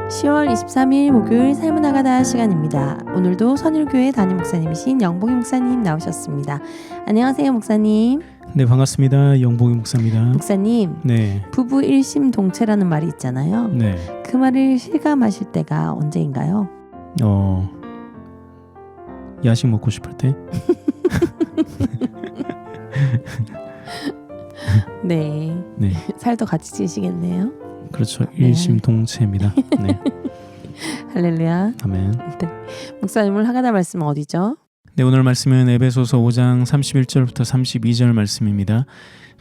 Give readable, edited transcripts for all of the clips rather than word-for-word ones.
10월 23일 목요일 삶을 나가다 시간입니다. 오늘도 선율교회 담임 목사님이신 영복이 목사님 나오셨습니다. 안녕하세요, 목사님. 네, 반갑습니다. 영복이 목사입니다. 목사님, 네. 부부 일심동체라는 말이 있잖아요. 네. 그 말을 실감하실 때가 언제인가요? 야식 먹고 싶을 때. 네. 네. 살도 같이 찌시겠네요. 그렇죠. 일심동체입니다. 네. 할렐루야. 아멘. 네. 목사님 오늘 하가다 말씀은 어디죠? 네, 오늘 말씀은 에베소서 5장 31절부터 32절 말씀입니다.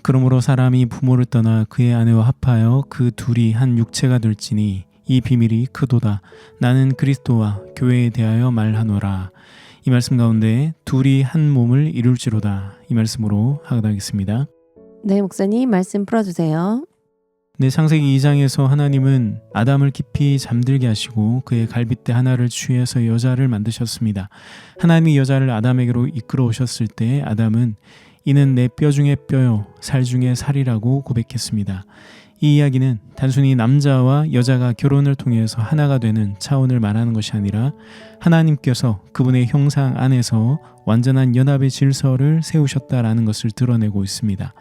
그러므로 사람이 부모를 떠나 그의 아내와 합하여 그 둘이 한 육체가 될지니 이 비밀이 크도다. 나는 그리스도와 교회에 대하여 말하노라. 이 말씀 가운데 둘이 한 몸을 이룰지로다. 이 말씀으로 하겠습니다. 네, 목사님 말씀 풀어주세요. 네, 창세기 2장에서 하나님은 아담을 깊이 잠들게 하시고 그의 갈빗대 하나를 취해서 여자를 만드셨습니다. 하나님이 여자를 아담에게로 이끌어 오셨을 때 아담은 이는 내 뼈 중에 뼈요 살 중에 살이라고 고백했습니다. 이 이야기는 단순히 남자와 여자가 결혼을 통해서 하나가 되는 차원을 말하는 것이 아니라 하나님께서 그분의 형상 안에서 완전한 연합의 질서를 세우셨다라는 것을 드러내고 있습니다.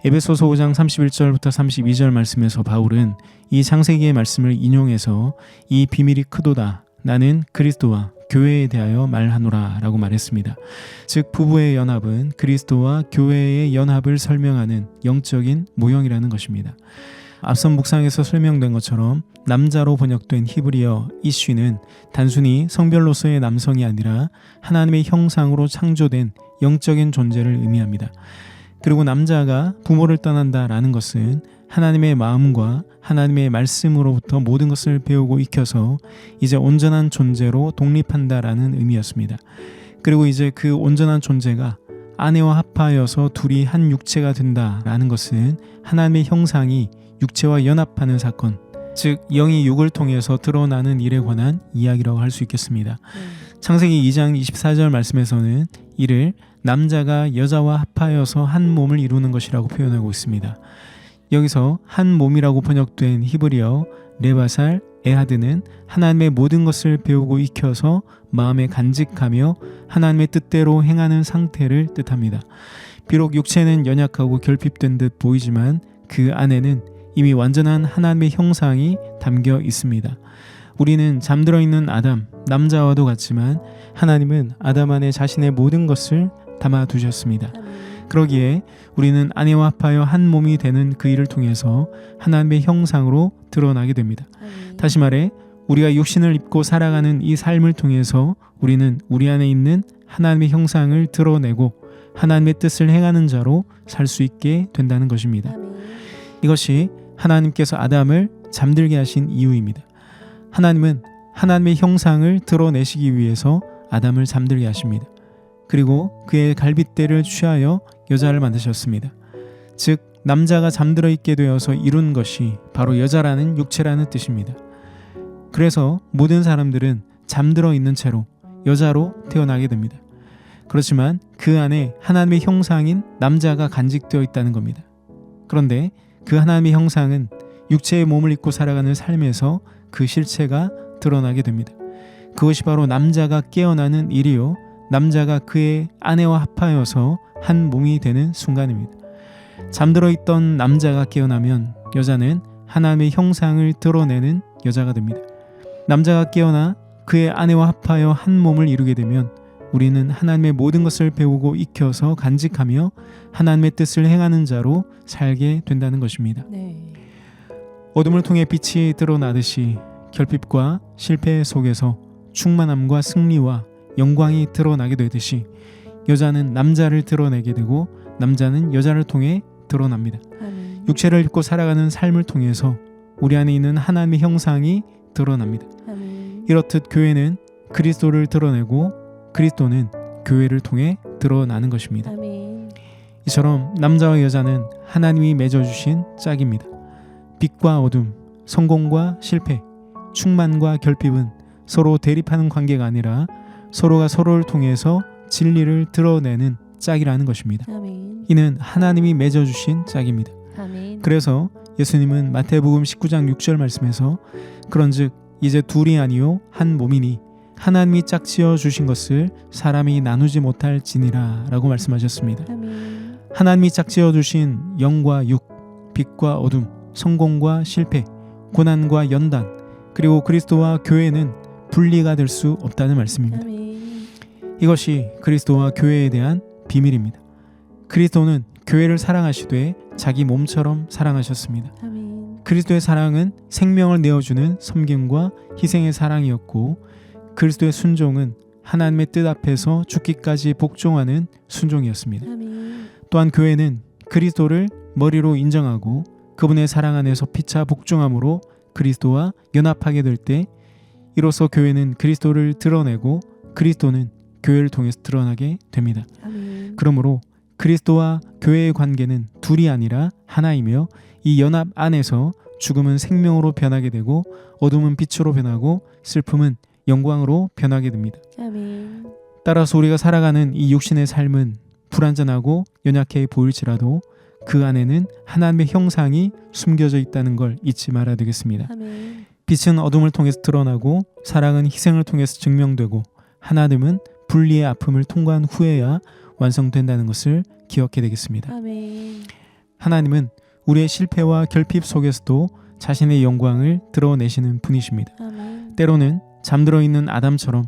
에베소서 5장 31절부터 32절 말씀에서 바울은 이 창세기의 말씀을 인용해서 이 비밀이 크도다. 나는 그리스도와 교회에 대하여 말하노라 라고 말했습니다. 즉 부부의 연합은 그리스도와 교회의 연합을 설명하는 영적인 모형이라는 것입니다. 앞선 묵상에서 설명된 것처럼 남자로 번역된 히브리어 이쉬는 단순히 성별로서의 남성이 아니라 하나님의 형상으로 창조된 영적인 존재를 의미합니다. 그리고 남자가 부모를 떠난다라는 것은 하나님의 마음과 하나님의 말씀으로부터 모든 것을 배우고 익혀서 이제 온전한 존재로 독립한다라는 의미였습니다. 그리고 이제 그 온전한 존재가 아내와 합하여서 둘이 한 육체가 된다라는 것은 하나님의 형상이 육체와 연합하는 사건, 즉 영이 육을 통해서 드러나는 일에 관한 이야기라고 할 수 있겠습니다. 창세기 2장 24절 말씀에서는 이를 남자가 여자와 합하여서 한 몸을 이루는 것이라고 표현하고 있습니다. 여기서 한 몸이라고 번역된 히브리어 레바살 에하드는 하나님의 모든 것을 배우고 익혀서 마음에 간직하며 하나님의 뜻대로 행하는 상태를 뜻합니다. 비록 육체는 연약하고 결핍된 듯 보이지만 그 안에는 이미 완전한 하나님의 형상이 담겨 있습니다. 우리는 잠들어 있는 아담, 남자와도 같지만 하나님은 아담 안에 자신의 모든 것을 담아두셨습니다. 그러기에 우리는 아내와 합하여 한 몸이 되는 그 일을 통해서 하나님의 형상으로 드러나게 됩니다. 다시 말해 우리가 육신을 입고 살아가는 이 삶을 통해서 우리는 우리 안에 있는 하나님의 형상을 드러내고 하나님의 뜻을 행하는 자로 살 수 있게 된다는 것입니다. 이것이 하나님께서 아담을 잠들게 하신 이유입니다. 하나님은 하나님의 형상을 드러내시기 위해서 아담을 잠들게 하십니다. 그리고 그의 갈빗대를 취하여 여자를 만드셨습니다. 즉 남자가 잠들어 있게 되어서 이룬 것이 바로 여자라는 육체라는 뜻입니다. 그래서 모든 사람들은 잠들어 있는 채로 여자로 태어나게 됩니다. 그렇지만 그 안에 하나님의 형상인 남자가 간직되어 있다는 겁니다. 그런데 그 하나님의 형상은 육체의 몸을 입고 살아가는 삶에서 그 실체가 드러나게 됩니다. 그것이 바로 남자가 깨어나는 일이요 남자가 그의 아내와 합하여서 한 몸이 되는 순간입니다. 잠들어 있던 남자가 깨어나면 여자는 하나님의 형상을 드러내는 여자가 됩니다. 남자가 깨어나 그의 아내와 합하여 한 몸을 이루게 되면 우리는 하나님의 모든 것을 배우고 익혀서 간직하며 하나님의 뜻을 행하는 자로 살게 된다는 것입니다. 어둠을 통해 빛이 드러나듯이 결핍과 실패 속에서 충만함과 승리와 영광이 드러나게 되듯이 여자는 남자를 드러내게 되고 남자는 여자를 통해 드러납니다. 육체를 입고 살아가는 삶을 통해서 우리 안에 있는 하나님의 형상이 드러납니다. 이렇듯 교회는 그리스도를 드러내고 그리스도는 교회를 통해 드러나는 것입니다. 이처럼 남자와 여자는 하나님이 맺어주신 짝입니다. 빛과 어둠, 성공과 실패, 충만과 결핍은 서로 대립하는 관계가 아니라 서로가 서로를 통해서 진리를 드러내는 짝이라는 것입니다. 이는 하나님이 맺어주신 짝입니다. 그래서 예수님은 마태복음 19장 6절 말씀에서 그런즉 이제 둘이 아니요 한 몸이니 하나님이 짝지어 주신 것을 사람이 나누지 못할지니라 라고 말씀하셨습니다. 아멘. 하나님이 짝지어 주신 영과 육, 빛과 어둠, 성공과 실패, 고난과 연단, 그리고 그리스도와 교회는 분리가 될 수 없다는 말씀입니다. 아멘. 이것이 그리스도와 교회에 대한 비밀입니다. 그리스도는 교회를 사랑하시되 자기 몸처럼 사랑하셨습니다. 아멘. 그리스도의 사랑은 생명을 내어주는 섬김과 희생의 사랑이었고, 그리스도의 순종은 하나님의 뜻 앞에서 죽기까지 복종하는 순종이었습니다. 아멘. 또한 교회는 그리스도를 머리로 인정하고 그분의 사랑 안에서 피차 복종함으로 그리스도와 연합하게 될 때, 이로써 교회는 그리스도를 드러내고 그리스도는 교회를 통해서 드러나게 됩니다. 아멘. 그러므로 그리스도와 교회의 관계는 둘이 아니라 하나이며, 이 연합 안에서 죽음은 생명으로 변하게 되고 어둠은 빛으로 변하고 슬픔은 영광으로 변하게 됩니다. 아멘. 따라서 우리가 살아가는 이 육신의 삶은 불완전하고 연약해 보일지라도 그 안에는 하나님의 형상이 숨겨져 있다는 걸 잊지 말아야 되겠습니다. 아멘. 빛은 어둠을 통해서 드러나고 사랑은 희생을 통해서 증명되고 하나님은 분리의 아픔을 통과한 후에야 완성된다는 것을 기억해야 되겠습니다. 아멘. 하나님은 우리의 실패와 결핍 속에서도 자신의 영광을 드러내시는 분이십니다. 아멘. 때로는 잠들어 있는 아담처럼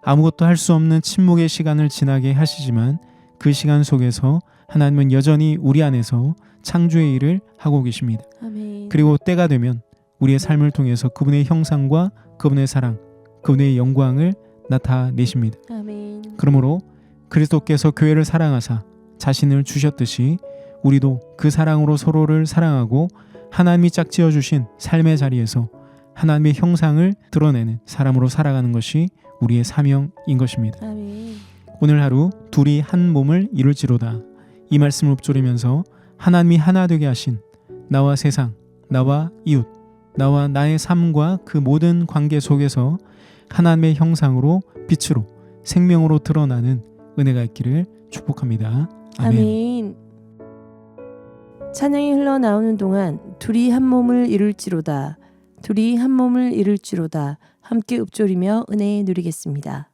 아무것도 할 수 없는 침묵의 시간을 지나게 하시지만, 그 시간 속에서 하나님은 여전히 우리 안에서 창조의 일을 하고 계십니다. 아멘. 그리고 때가 되면 우리의 삶을 통해서 그분의 형상과 그분의 사랑, 그분의 영광을 나타내십니다. 아멘. 그러므로 그리스도께서 교회를 사랑하사 자신을 주셨듯이 우리도 그 사랑으로 서로를 사랑하고 하나님이 짝지어 주신 삶의 자리에서 하나님의 형상을 드러내는 사람으로 살아가는 것이 우리의 사명인 것입니다. 아멘. 오늘 하루 둘이 한 몸을 이룰지로다, 이 말씀을 읊조리면서 하나님이 하나 되게 하신 나와 세상, 나와 이웃, 나와 나의 삶과 그 모든 관계 속에서 하나님의 형상으로 빛으로 생명으로 드러나는 은혜가 있기를 축복합니다. 아멘. 아멘. 찬양이 흘러나오는 동안 둘이 한 몸을 이룰지로다, 둘이 한 몸을 이룰지로다 함께 읊조리며 은혜 누리겠습니다.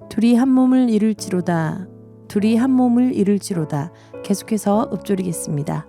둘이 한 몸을 이룰지로다, 둘이 한 몸을 이룰지로다 계속해서 읊조리겠습니다.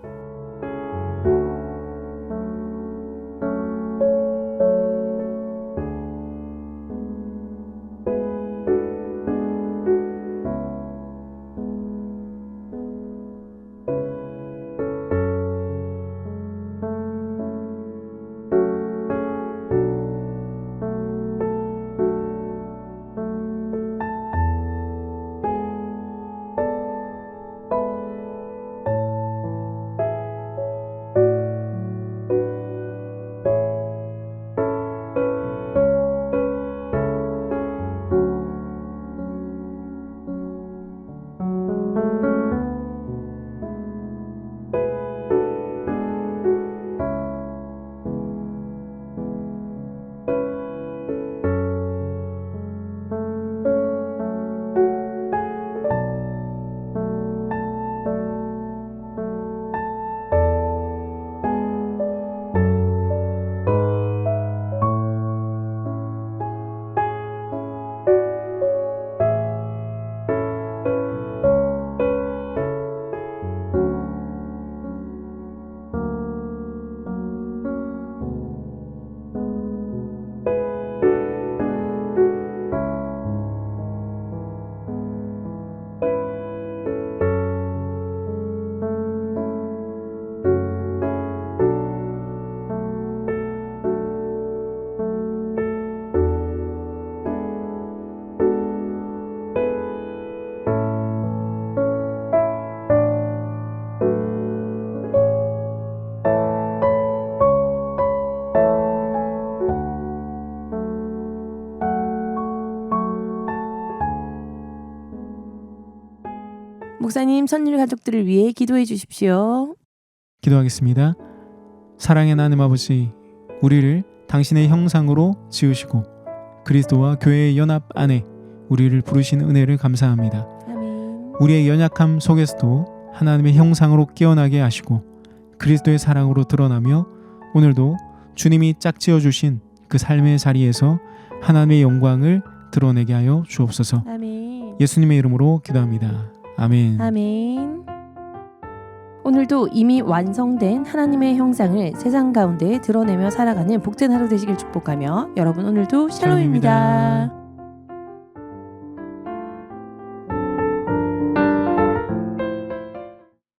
목사님, 선율 가족들을 위해 기도해 주십시오. 기도하겠습니다. 사랑의 하나님 아버지, 우리를 당신의 형상으로 지으시고 그리스도와 교회의 연합 안에 우리를 부르신 은혜를 감사합니다. 아멘. 우리의 연약함 속에서도 하나님의 형상으로 깨어나게 하시고 그리스도의 사랑으로 드러나며 오늘도 주님이 짝지어 주신 그 삶의 자리에서 하나님의 영광을 드러내게 하여 주옵소서. 아멘. 예수님의 이름으로 기도합니다. 아멘. 아멘. 오늘도 이미 완성된 하나님의 형상을 세상 가운데 드러내며 살아가는 복된 하루 되시길 축복하며 여러분 오늘도 샬롬입니다.